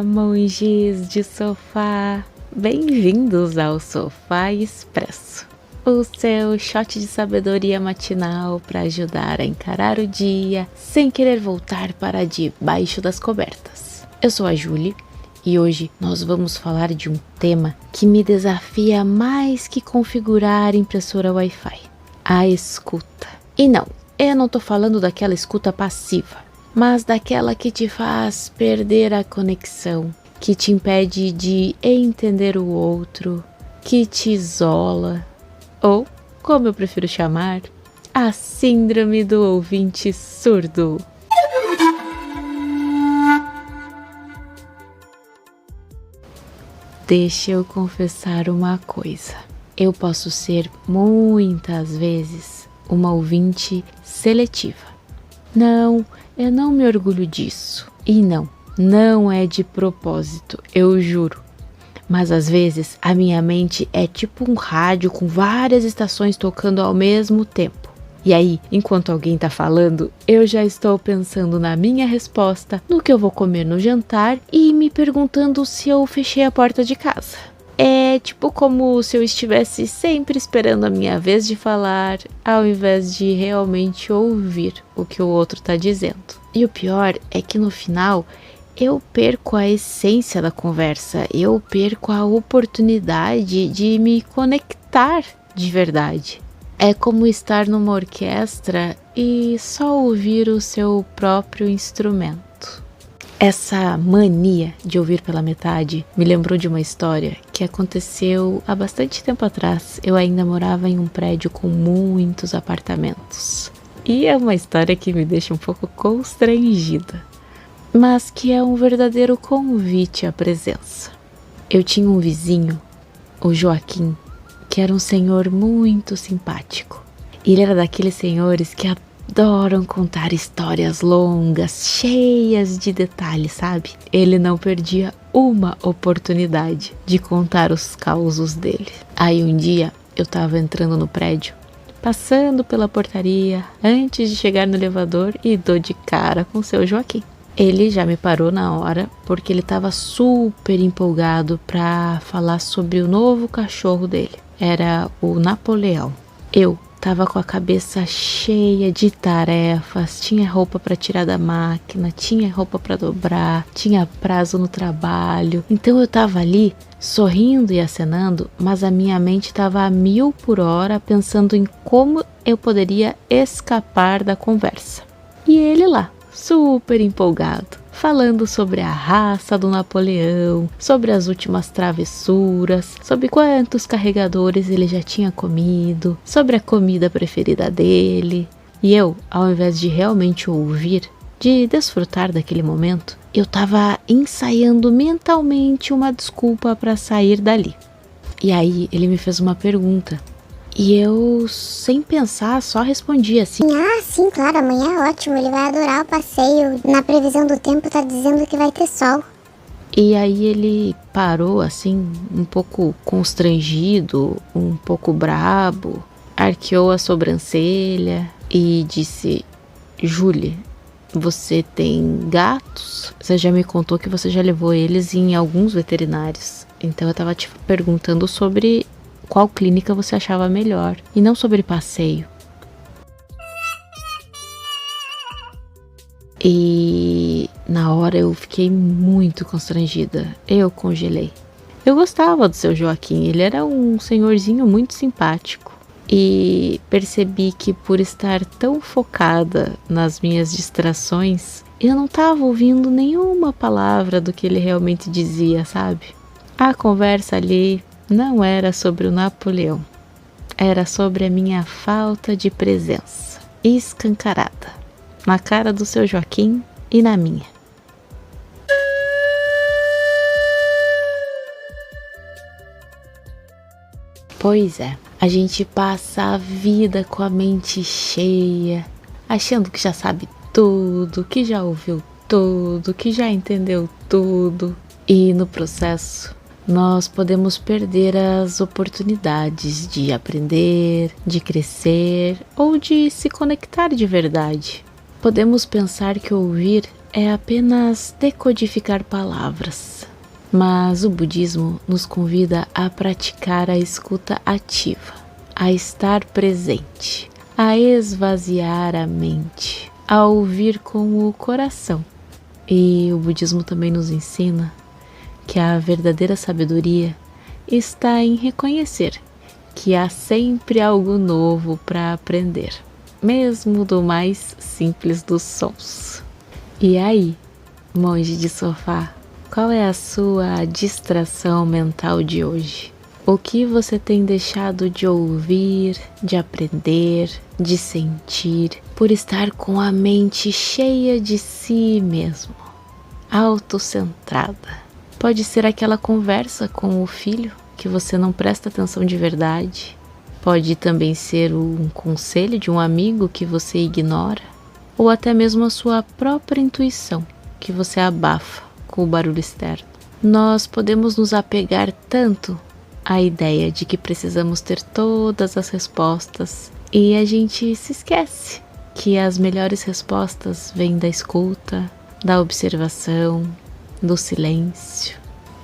Monges de sofá, bem-vindos ao Sofá Expresso, o seu shot de sabedoria matinal para ajudar a encarar o dia sem querer voltar para debaixo das cobertas. Eu sou a Julie e hoje nós vamos falar de um tema que me desafia mais que configurar impressora Wi-Fi: a escuta. E não, eu não tô falando daquela escuta passiva, mas daquela que te faz perder a conexão, que te impede de entender o outro, que te isola, ou, como eu prefiro chamar, a síndrome do ouvinte surdo. Deixa eu confessar uma coisa. Eu posso ser muitas vezes uma ouvinte seletiva. Não, eu não me orgulho disso. E não é de propósito, eu juro. Mas às vezes a minha mente é tipo um rádio com várias estações tocando ao mesmo tempo. E aí, enquanto alguém tá falando, eu já estou pensando na minha resposta, no que eu vou comer no jantar e me perguntando se eu fechei a porta de casa. É tipo como se eu estivesse sempre esperando a minha vez de falar, ao invés de realmente ouvir o que o outro tá dizendo. E o pior é que no final eu perco a essência da conversa, eu perco a oportunidade de me conectar de verdade. É como estar numa orquestra e só ouvir o seu próprio instrumento. Essa mania de ouvir pela metade me lembrou de uma história que aconteceu há bastante tempo atrás. Eu ainda morava em um prédio com muitos apartamentos. E é uma história que me deixa um pouco constrangida, mas que é um verdadeiro convite à presença. Eu tinha um vizinho, o Joaquim, que era um senhor muito simpático. Ele era daqueles senhores que adoram contar histórias longas, cheias de detalhes, sabe? Ele não perdia uma oportunidade de contar os causos dele. Aí um dia eu tava entrando no prédio, passando pela portaria, antes de chegar no elevador, e dou de cara com o seu Joaquim. Ele já me parou na hora, porque ele estava super empolgado para falar sobre o novo cachorro dele. Era o Napoleão. Eu tava com a cabeça cheia de tarefas, tinha roupa para tirar da máquina, tinha roupa para dobrar, tinha prazo no trabalho. Então eu tava ali sorrindo e acenando, mas a minha mente estava a 1000 por hora pensando em como eu poderia escapar da conversa. E ele lá, super empolgado, falando sobre a raça do Napoleão, sobre as últimas travessuras, sobre quantos carregadores ele já tinha comido, sobre a comida preferida dele. E eu, ao invés de realmente ouvir, de desfrutar daquele momento, eu tava ensaiando mentalmente uma desculpa para sair dali. E aí ele me fez uma pergunta. E eu, sem pensar, só respondi assim: Ah, sim, claro, amanhã é ótimo, ele vai adorar o passeio. Na previsão do tempo tá dizendo que vai ter sol. E aí ele parou assim, um pouco constrangido, um pouco brabo, arqueou a sobrancelha e disse: Julie, você tem gatos? Você já me contou que você já levou eles em alguns veterinários. Então eu tava te perguntando sobre qual clínica você achava melhor, e não sobre passeio. E na hora eu fiquei muito constrangida, eu congelei. Eu gostava do seu Joaquim, ele era um senhorzinho muito simpático. E percebi que por estar tão focada nas minhas distrações, eu não estava ouvindo nenhuma palavra do que ele realmente dizia, sabe? A conversa ali não era sobre o Napoleão, era sobre a minha falta de presença, escancarada, na cara do seu Joaquim e na minha. Pois é, a gente passa a vida com a mente cheia, achando que já sabe tudo, que já ouviu tudo, que já entendeu tudo, e no processo nós podemos perder as oportunidades de aprender, de crescer ou de se conectar de verdade. Podemos pensar que ouvir é apenas decodificar palavras, mas o budismo nos convida a praticar a escuta ativa, a estar presente, a esvaziar a mente, a ouvir com o coração. E o budismo também nos ensina que a verdadeira sabedoria está em reconhecer que há sempre algo novo para aprender, mesmo do mais simples dos sons. E aí, monge de sofá, qual é a sua distração mental de hoje? O que você tem deixado de ouvir, de aprender, de sentir, por estar com a mente cheia de si mesmo, autocentrada? Pode ser aquela conversa com o filho que você não presta atenção de verdade. Pode também ser um conselho de um amigo que você ignora, ou até mesmo a sua própria intuição que você abafa com o barulho externo. Nós podemos nos apegar tanto à ideia de que precisamos ter todas as respostas e a gente se esquece que as melhores respostas vêm da escuta, da observação, do silêncio.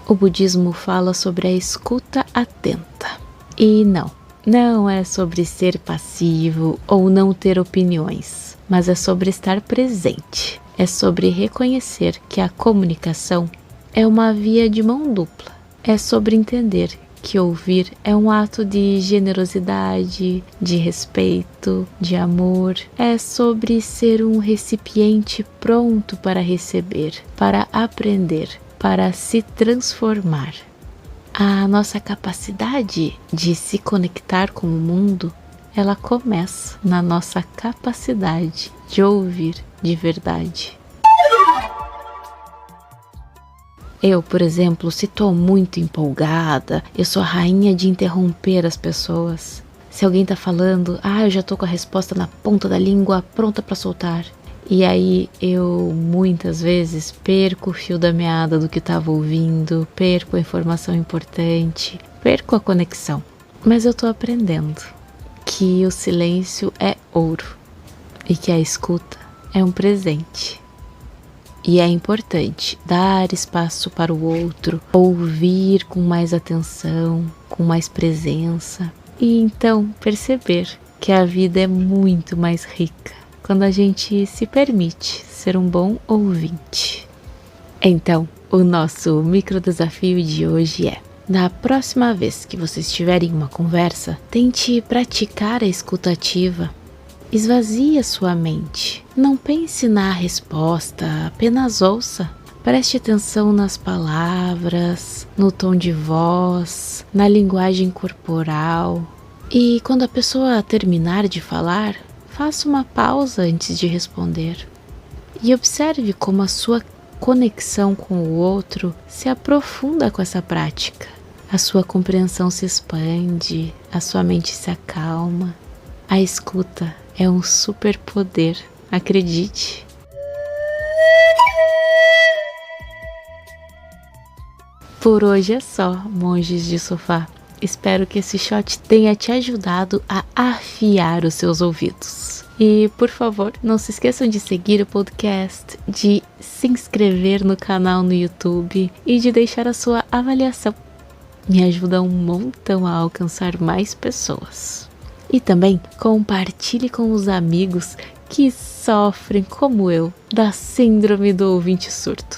O budismo fala sobre a escuta atenta. E não é sobre ser passivo ou não ter opiniões, mas é sobre estar presente. É sobre reconhecer que a comunicação é uma via de mão dupla. É sobre entender que ouvir é um ato de generosidade, de respeito, de amor. É sobre ser um recipiente pronto para receber, para aprender, para se transformar. A nossa capacidade de se conectar com o mundo, ela começa na nossa capacidade de ouvir de verdade. Eu, por exemplo, se estou muito empolgada, eu sou a rainha de interromper as pessoas. Se alguém está falando, eu já estou com a resposta na ponta da língua, pronta para soltar. E aí eu muitas vezes perco o fio da meada do que estava ouvindo, perco a informação importante, perco a conexão. Mas eu estou aprendendo que o silêncio é ouro e que a escuta é um presente. E é importante dar espaço para o outro, ouvir com mais atenção, com mais presença. E então perceber que a vida é muito mais rica quando a gente se permite ser um bom ouvinte. Então, o nosso micro desafio de hoje é: da próxima vez que vocês tiverem uma conversa, tente praticar a escuta ativa. Esvazie a sua mente. Não pense na resposta, apenas ouça. Preste atenção nas palavras, no tom de voz, na linguagem corporal. E quando a pessoa terminar de falar, faça uma pausa antes de responder. E observe como a sua conexão com o outro se aprofunda com essa prática. A sua compreensão se expande, a sua mente se acalma. A escuta é um superpoder, acredite. Por hoje é só, monges de sofá. Espero que esse shot tenha te ajudado a afiar os seus ouvidos. E, por favor, não se esqueçam de seguir o podcast, de se inscrever no canal no YouTube e de deixar a sua avaliação. Me ajuda um montão a alcançar mais pessoas. E também compartilhe com os amigos que sofrem, como eu, da síndrome do ouvinte surdo.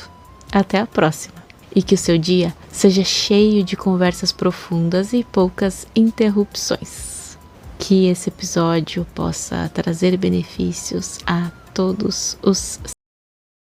Até a próxima! E que o seu dia seja cheio de conversas profundas e poucas interrupções. Que esse episódio possa trazer benefícios a todos os